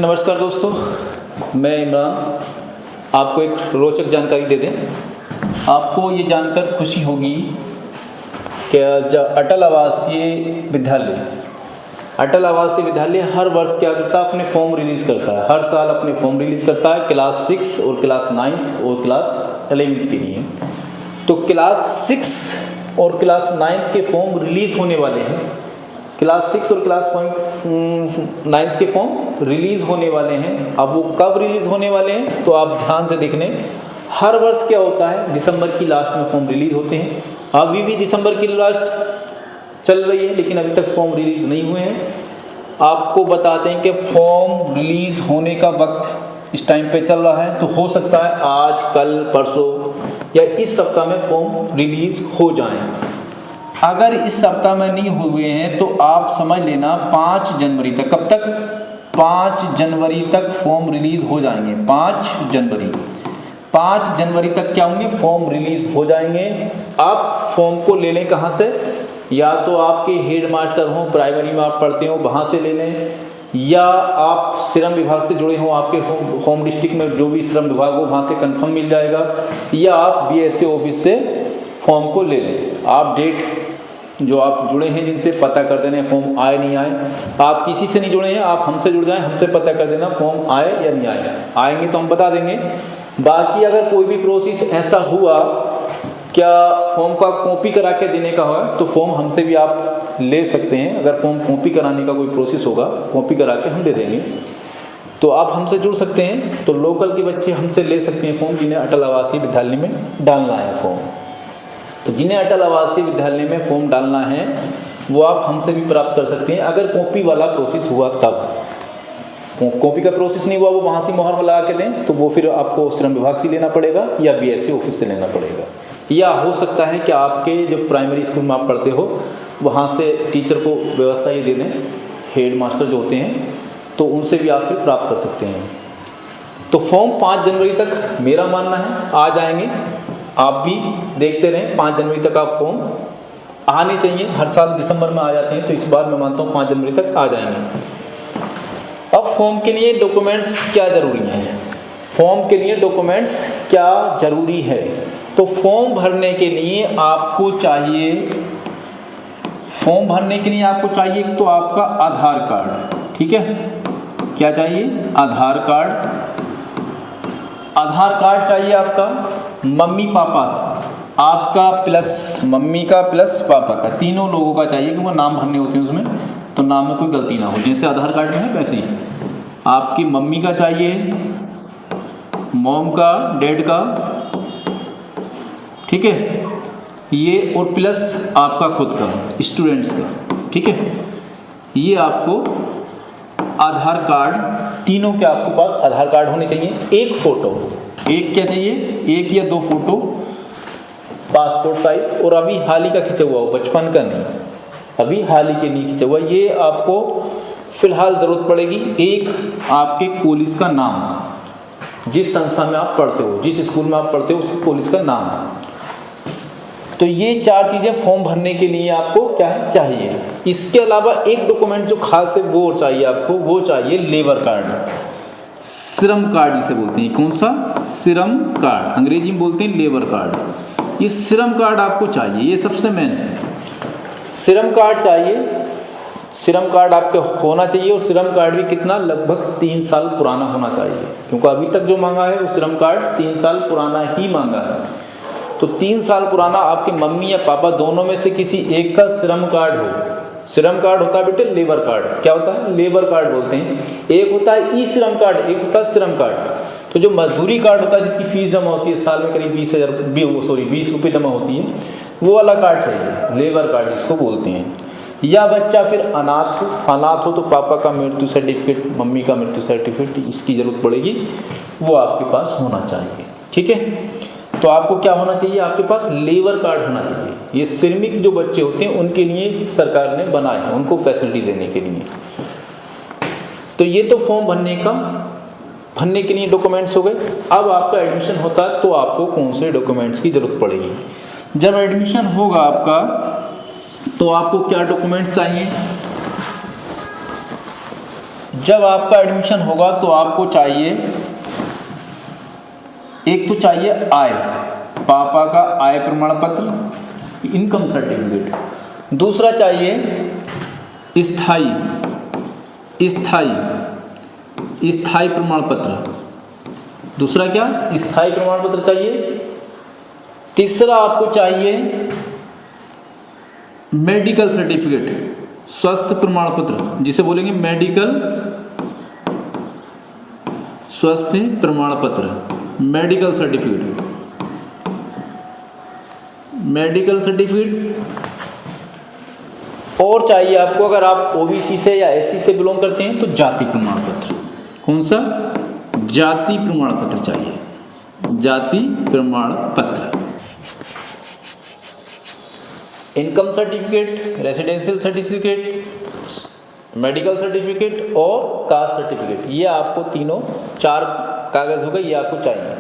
नमस्कार दोस्तों, मैं इमरान आपको एक रोचक जानकारी दे दें। आपको ये जानकर खुशी होगी कि अटल आवासीय विद्यालय हर वर्ष क्या करता है, अपने फॉर्म रिलीज़ करता है। हर साल अपने फॉर्म रिलीज़ करता है क्लास 6 और क्लास 9 और क्लास 11 के लिए। तो क्लास 6 और क्लास 9 के फॉर्म रिलीज़ होने वाले हैं। क्लास 6 और क्लास 9 के फॉर्म रिलीज़ होने वाले हैं। अब वो कब रिलीज़ होने वाले हैं तो आप ध्यान से देखने। हर वर्ष क्या होता है, दिसंबर की लास्ट में फॉर्म रिलीज़ होते हैं। अभी भी दिसंबर की लास्ट चल रही है, लेकिन अभी तक फॉर्म रिलीज़ नहीं हुए हैं। आपको बताते हैं कि फॉर्म रिलीज़ होने का वक्त इस टाइम पे चल रहा है, तो हो सकता है आज, कल, परसों या इस सप्ताह में फॉर्म रिलीज़ हो जाएं। अगर इस सप्ताह में नहीं हुए हैं तो आप समझ लेना 5 जनवरी तक। कब तक? 5 जनवरी तक फॉर्म रिलीज़ हो जाएंगे। 5 जनवरी तक क्या होंगे, फॉर्म रिलीज़ हो जाएंगे। आप फॉर्म को ले लें कहाँ से? या तो आपके हेड मास्टर हों, प्राइमरी में आप पढ़ते हो, वहाँ से ले लें, या आप श्रम विभाग से जुड़े हों, आपके होम डिस्ट्रिक्ट में जो भी श्रम विभाग हो वहाँ से कंफर्म मिल जाएगा, या आप बीएसए ऑफिस से फॉर्म को ले लें। आप डेट जो आप जुड़े हैं जिनसे पता कर देना फॉर्म आए नहीं आए। आप किसी से नहीं जुड़े हैं, आप हमसे जुड़ जाएं, हमसे पता कर देना फॉर्म आए या नहीं आए। आएंगे तो हम बता देंगे। बाकी अगर कोई भी प्रोसेस ऐसा हुआ, क्या फॉर्म का कॉपी करा के देने का हो, तो फॉर्म हमसे भी आप ले सकते हैं। अगर फॉर्म कॉपी कराने का कोई प्रोसेस होगा, कॉपी करा के हम दे देंगे, तो आप हमसे जुड़ सकते हैं। तो लोकल के बच्चे हमसे ले सकते हैं फॉर्म, जिन्हें अटल आवासीय विद्यालय में डालना है फॉर्म। तो जिन्हें अटल आवासीय विद्यालय में फॉर्म डालना है वो आप हमसे भी प्राप्त कर सकते हैं, अगर कॉपी वाला प्रोसेस हुआ तब। कॉपी का प्रोसेस नहीं हुआ, वो वहाँ से मोहर लगा के दें, तो वो फिर आपको श्रम विभाग से लेना पड़ेगा या बीएससी ऑफिस से लेना पड़ेगा। या हो सकता है कि आपके जो प्राइमरी स्कूल में आप पढ़ते हो वहाँ से टीचर को व्यवस्था ये दे दें, हेड मास्टर जो होते हैं, तो उनसे भी आप फिर प्राप्त कर सकते हैं। तो फॉर्म 5 जनवरी तक मेरा मानना है आ जाएंगे। आप भी देखते रहें, 5 जनवरी तक आप फॉर्म आने चाहिए। हर साल दिसंबर में आ जाते हैं, तो इस बार मैं मानता हूँ 5 जनवरी तक आ जाएंगे। अब फॉर्म के लिए डॉक्यूमेंट्स क्या ज़रूरी हैं? फॉर्म के लिए डॉक्यूमेंट्स क्या ज़रूरी है? तो फॉर्म भरने के लिए आपको चाहिए, एक तो आपका आधार कार्ड, ठीक है? क्या चाहिए? आधार कार्ड चाहिए आपका, मम्मी पापा आपका प्लस मम्मी का प्लस पापा का, तीनों लोगों का चाहिए, कि वो नाम भरने होते हैं उसमें, तो नाम में कोई गलती ना हो। जैसे आधार कार्ड में है वैसे ही आपकी मम्मी का चाहिए, मॉम का, डैड का, ठीक है, ये, और प्लस आपका खुद का, स्टूडेंट्स का, ठीक है। ये आपको आधार कार्ड, तीनों के आपके पास आधार कार्ड होने चाहिए। एक फ़ोटो, एक क्या चाहिए, एक या 2 फोटो पासपोर्ट साइज, और अभी हाल ही का खींचा हुआ हो, बचपन का नहीं, अभी हाल ही के नहीं खींचा हुआ, ये आपको फिलहाल ज़रूरत पड़ेगी। एक आपके कॉलेज का नाम, जिस संस्था में आप पढ़ते हो, जिस स्कूल में आप पढ़ते हो उसके कॉलेज का नाम। तो ये 4 चीज़ें फॉर्म भरने के लिए आपको क्या है, चाहिए। इसके अलावा एक डॉक्यूमेंट जो खास है वो चाहिए आपको, वो चाहिए लेबर कार्ड, श्रम कार्ड जिसे बोलते हैं। कौन सा? श्रम कार्ड, अंग्रेजी में बोलते हैं लेबर कार्ड। ये श्रम कार्ड आपको चाहिए, ये सबसे मेन है। श्रम कार्ड चाहिए, श्रम कार्ड आपके होना चाहिए। और श्रम कार्ड भी कितना, लगभग 3 साल पुराना होना चाहिए, क्योंकि अभी तक जो मांगा है वो श्रम कार्ड 3 साल पुराना ही मांगा है। तो 3 साल पुराना आपके मम्मी या पापा दोनों में से किसी एक का श्रम कार्ड हो। श्रम कार्ड होता है बेटे लेबर कार्ड। क्या होता है? लेबर कार्ड बोलते हैं। एक होता है ई श्रम कार्ड, एक होता है श्रम कार्ड। तो जो मजदूरी कार्ड होता है जिसकी फीस जमा होती है साल में करीब 20 रुपये जमा होती है, वो वाला कार्ड चाहिए, लेबर कार्ड जिसको बोलते हैं। या बच्चा फिर अनाथ हो तो पापा का मृत्यु सर्टिफिकेट, मम्मी का मृत्यु सर्टिफिकेट, इसकी ज़रूरत पड़ेगी, वो आपके पास होना चाहिए, ठीक है। तो आपको क्या होना चाहिए, आपके पास लेबर कार्ड होना चाहिए। ये श्रमिक जो बच्चे होते हैं उनके लिए सरकार ने बनाए हैं, उनको फैसिलिटी देने के लिए। तो ये तो फॉर्म भरने के लिए डॉक्यूमेंट्स हो गए। अब आपका एडमिशन होता है तो आपको कौन से डॉक्यूमेंट्स की ज़रूरत पड़ेगी? जब एडमिशन होगा आपका तो आपको क्या डॉक्यूमेंट्स चाहिए? जब आपका एडमिशन होगा तो आपको चाहिए, एक तो चाहिए आय, पापा का आय प्रमाण पत्र, इनकम सर्टिफिकेट। दूसरा चाहिए स्थाई प्रमाण पत्र। दूसरा क्या? स्थाई प्रमाण पत्र चाहिए। तीसरा आपको चाहिए मेडिकल सर्टिफिकेट, स्वास्थ्य प्रमाण पत्र, जिसे बोलेंगे मेडिकल स्वास्थ्य प्रमाण पत्र, मेडिकल सर्टिफिकेट। और चाहिए आपको, अगर आप ओबीसी से या एससी से बिलोंग करते हैं तो जाति प्रमाण पत्र। कौन सा? जाति प्रमाण पत्र चाहिए, जाति प्रमाण पत्र। Income certificate, residential certificate, medical certificate और कास्ट सर्टिफिकेट, ये आपको तीनों 4 कागज हो गए, ये आपको चाहिए।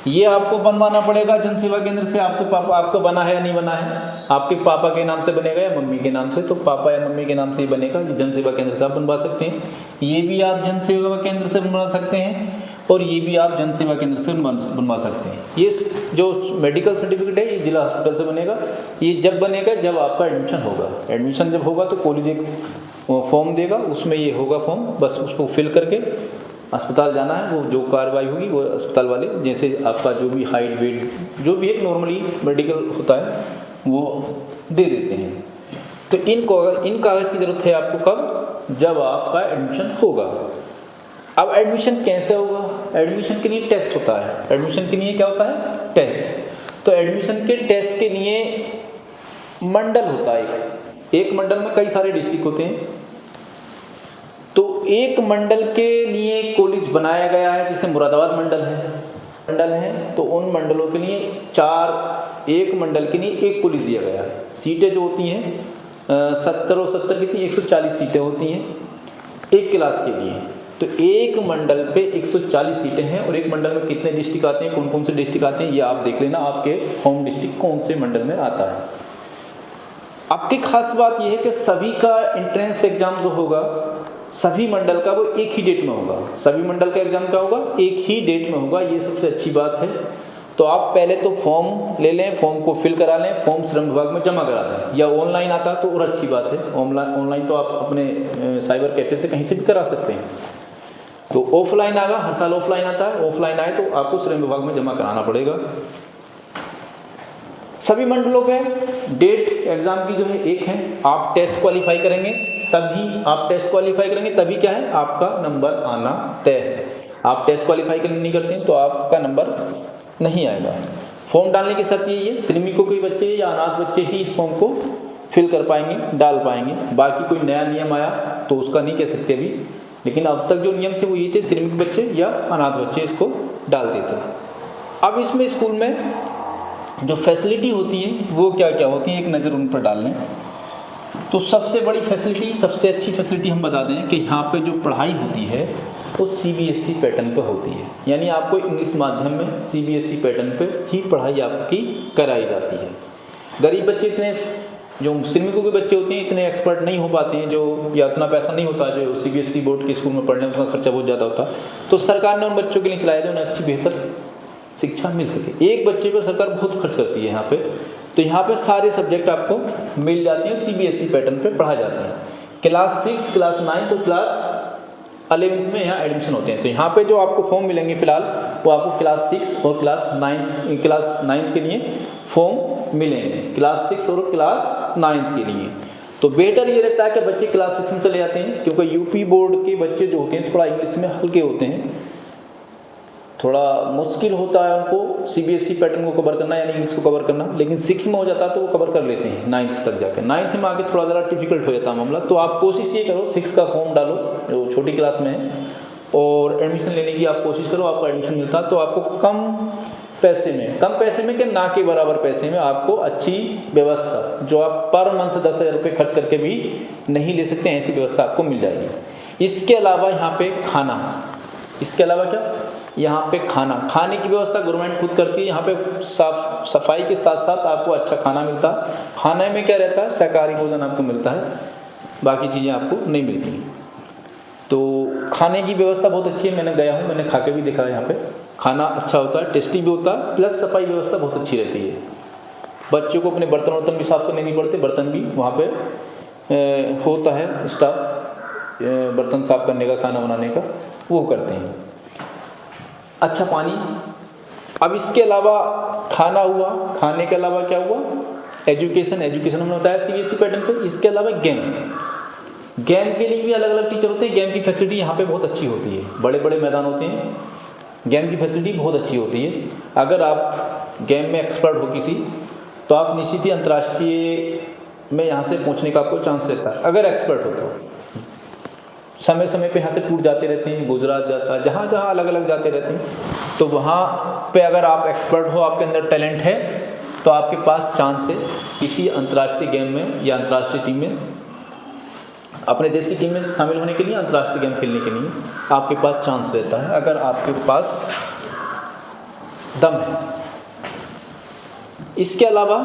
ये आपको बनवाना पड़ेगा जन सेवा केंद्र से। आपके पापा, आपको बना है या नहीं बना है? आपके पापा के नाम से बनेगा या मम्मी के नाम से? तो पापा या मम्मी के नाम से ही बनेगा। ये जन सेवा केंद्र से आप बनवा सकते हैं। ये भी आप जन सेवा केंद्र से बनवा सकते हैं और ये भी आप जन सेवा केंद्र से बनवा सकते हैं। ये जो मेडिकल सर्टिफिकेट है ये जिला हॉस्पिटल से बनेगा। ये जब बनेगा जब आपका एडमिशन होगा। एडमिशन जब होगा तो कॉलेज एक फॉर्म देगा, उसमें ये होगा फॉर्म, बस उसको फिल करके अस्पताल जाना है। वो जो कार्रवाई होगी वो अस्पताल वाले, जैसे आपका जो भी हाइट वेट जो भी एक नॉर्मली मेडिकल होता है वो दे देते हैं। तो इन कागज़ की ज़रूरत है आपको कब? जब आपका एडमिशन होगा। अब एडमिशन कैसे होगा? एडमिशन के लिए टेस्ट होता है। एडमिशन के लिए क्या होता है? टेस्ट। तो एडमिशन के टेस्ट के लिए मंडल होता है। एक मंडल में कई सारे डिस्ट्रिक्ट होते हैं, तो एक मंडल के लिए कॉलेज बनाया गया है, जैसे मुरादाबाद मंडल है तो उन मंडलों के लिए एक मंडल के लिए एक कॉलेज दिया गया है। सीटें जो होती हैं 70 और 70 कितनी 140 सीटें होती हैं एक क्लास के लिए। तो एक मंडल पे 140 सीटें हैं और एक मंडल में कितने डिस्ट्रिक्ट आते हैं, कौन कौन से डिस्ट्रिक्ट आते हैं, ये आप देख लेना आपके होम डिस्ट्रिक्ट कौन से मंडल में आता है। आपकी खास बात यह है कि सभी का एंट्रेंस एग्जाम जो होगा सभी मंडल का वो एक ही डेट में होगा। सभी मंडल का एग्जाम क्या होगा? एक ही डेट में होगा। ये सबसे अच्छी बात है। तो आप पहले तो फॉर्म ले लें, फॉर्म को फिल करा लें, फॉर्म श्रम विभाग में जमा करा दें, या ऑनलाइन आता तो और अच्छी बात है। ऑनलाइन तो आप अपने साइबर कैफे से कहीं से भी करा सकते हैं। तो ऑफलाइन आएगा, हर साल ऑफलाइन आता है। ऑफलाइन आए तो आपको श्रम विभाग में जमा कराना पड़ेगा। सभी मंडलों पे डेट एग्जाम की जो है एक है। आप टेस्ट क्वालिफाई करेंगे तभी क्या है आपका नंबर आना तय है। आप टेस्ट क्वालिफाई नहीं करते हैं तो आपका नंबर नहीं आएगा। फॉर्म डालने की शर्त यही है, श्रमिकों के बच्चे या अनाथ बच्चे ही इस फॉर्म को फिल कर पाएंगे, डाल पाएंगे। बाकी कोई नया नियम आया तो उसका नहीं कह सकते अभी, लेकिन अब तक जो नियम थे वो ये थे, श्रमिक बच्चे या अनाथ बच्चे इसको डालते थे। अब इसमें स्कूल में जो फैसिलिटी होती है वो क्या क्या होती है, एक नज़र उन पर डाल लें। तो सबसे बड़ी फैसिलिटी, सबसे अच्छी फैसिलिटी हम बता दें कि यहाँ पे जो पढ़ाई होती है वो सीबीएसई पैटर्न पे होती है। यानी आपको इंग्लिश माध्यम में सीबीएसई पैटर्न पे ही पढ़ाई आपकी कराई जाती है। गरीब बच्चे इतने, जो श्रमिकों के बच्चे होते हैं इतने एक्सपर्ट नहीं हो पाते हैं, जो या इतना पैसा नहीं होता जो सीबीएसई बोर्ड के स्कूल में पढ़ने में, उनका खर्चा बहुत ज़्यादा होता। तो सरकार ने उन बच्चों के लिए चलाया था उन्हें अच्छी बेहतर शिक्षा मिल सके। एक बच्चे पर सरकार बहुत खर्च करती है यहाँ पे। तो यहाँ पे सारे सब्जेक्ट आपको मिल जाते हैं, सीबीएसई पैटर्न पे पढ़ाए जाते हैं। क्लास 6, क्लास 9 तो क्लास 11th में यहाँ एडमिशन होते हैं। तो यहाँ पे जो आपको फॉर्म मिलेंगे फिलहाल वो आपको क्लास 6 और क्लास 9th के लिए फॉर्म मिलेंगे, क्लास 6 और क्लास 9th के लिए। तो बेटर ये रहता है कि बच्चे क्लास 6 में चले जाते हैं, क्योंकि यूपी बोर्ड के बच्चे जो होते हैं थोड़ा इंग्लिश में हल्के होते हैं, थोड़ा मुश्किल होता है उनको सीबीएसई पैटर्न को कवर करना, यानी इंग्लिश को कवर करना। लेकिन 6 में हो जाता है तो वो कवर कर लेते हैं 9th तक जाकर। 9th में आके थोड़ा ज़रा डिफिकल्ट हो जाता है मामला। तो आप कोशिश ये करो 6 का फॉर्म डालो जो छोटी क्लास में है, और एडमिशन लेने की आप कोशिश करो। आपको एडमिशन मिलता है तो आपको कम पैसे में कि ना के बराबर पैसे में आपको अच्छी व्यवस्था, जो आप पर मंथ 10,000 रुपये खर्च करके भी नहीं ले सकते, ऐसी व्यवस्था आपको मिल जाएगी। इसके अलावा यहाँ पे खाना, इसके अलावा क्या, यहाँ पे खाने की व्यवस्था गवर्नमेंट खुद करती है। यहाँ पे सफाई के साथ साथ आपको अच्छा खाना मिलता है। खाने में क्या रहता है, शाकाहारी भोजन आपको मिलता है, बाकी चीज़ें आपको नहीं मिलती। तो खाने की व्यवस्था बहुत अच्छी है, मैंने गया हूँ, मैंने खा के भी देखा है। यहाँ पे खाना अच्छा होता है, टेस्टी भी होता है, प्लस सफाई व्यवस्था बहुत अच्छी रहती है। बच्चों को अपने बर्तन वर्तन भी साफ़ करने नहीं पड़ते, बर्तन भी वहाँ पे होता है स्टाफ, बर्तन साफ़ करने का, खाना बनाने का वो करते हैं। अच्छा पानी। अब इसके अलावा खाना हुआ, खाने के अलावा क्या हुआ, एजुकेशन हमने बताया सीबीएसई पैटर्न पे। इसके अलावा गेम के लिए भी अलग अलग टीचर होते हैं। गेम की फैसिलिटी यहाँ पे बहुत अच्छी होती है, बड़े बड़े मैदान होते हैं, गेम की फैसिलिटी बहुत अच्छी होती है। अगर आप गेम में एक्सपर्ट हो किसी, तो आप निश्चित ही अंतर्राष्ट्रीय में यहाँ से पहुँचने का आपको चांस रहता है, अगर एक्सपर्ट हो तो। समय समय पे यहाँ से टूर जाते रहते हैं, गुजरात जाता है, जहाँ जहाँ अलग अलग जाते रहते हैं। तो वहाँ पे अगर आप एक्सपर्ट हो, आपके अंदर टैलेंट है, तो आपके पास चांस है किसी अंतर्राष्ट्रीय गेम में या अंतर्राष्ट्रीय टीम में, अपने देश की टीम में शामिल होने के लिए, अंतर्राष्ट्रीय गेम खेलने के लिए आपके पास चांस रहता है, अगर आपके पास दम है। इसके अलावा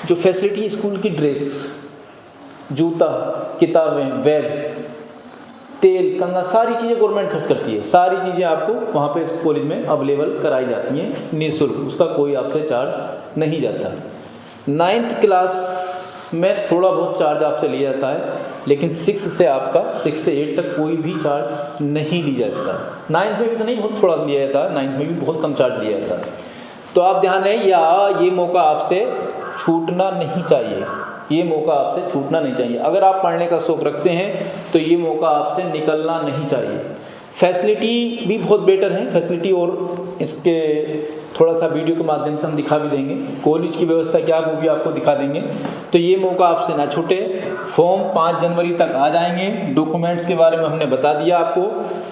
जो फैसिलिटी, स्कूल की ड्रेस, जूता, किताबें, बैग, तेल, कंघा, सारी चीज़ें गवर्नमेंट खर्च करती है। सारी चीज़ें आपको वहाँ पे कॉलेज में अवेलेबल कराई जाती हैं निःशुल्क, उसका कोई आपसे चार्ज नहीं जाता। 9th क्लास में थोड़ा बहुत चार्ज आपसे लिया जाता है, लेकिन 6 से 8 तक कोई भी चार्ज नहीं लिया जाता। 9th में भी तो नहीं, बहुत थोड़ा लिया जाता है, 9th में भी बहुत कम चार्ज लिया जाता है। तो आप ध्यान रहे, ये मौका आपसे छूटना नहीं चाहिए, ये मौका आपसे छूटना नहीं चाहिए। अगर आप पढ़ने का शौक़ रखते हैं तो ये मौका आपसे निकलना नहीं चाहिए। फैसिलिटी भी बहुत बेटर है, फैसिलिटी और इसके थोड़ा सा वीडियो के माध्यम से हम दिखा भी देंगे, कॉलेज की व्यवस्था क्या वो भी आपको दिखा देंगे। तो ये मौका आपसे ना छूटे। फॉर्म 5 जनवरी तक आ जाएंगे। डॉक्यूमेंट्स के बारे में हमने बता दिया आपको,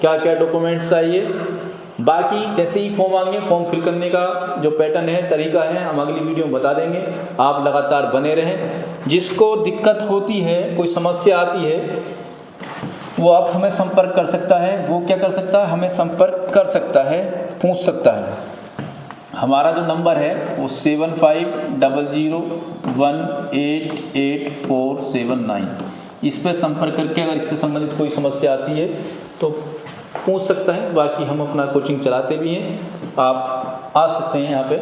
क्या क्या डॉक्यूमेंट्स चाहिए। बाकी जैसे ही फॉर्म आएंगे, फॉर्म फिल करने का जो पैटर्न है, तरीका है, हम अगली वीडियो में बता देंगे। आप लगातार बने रहें। जिसको दिक्कत होती है, कोई समस्या आती है, वो आप हमें संपर्क कर सकता है। वो क्या कर सकता है, हमें संपर्क कर सकता है, पूछ सकता है। हमारा जो नंबर है वो 7500188479, इस पर संपर्क करके अगर इससे संबंधित कोई समस्या आती है तो पूछ सकता है। बाकी हम अपना कोचिंग चलाते भी हैं, आप आ सकते हैं यहाँ पे।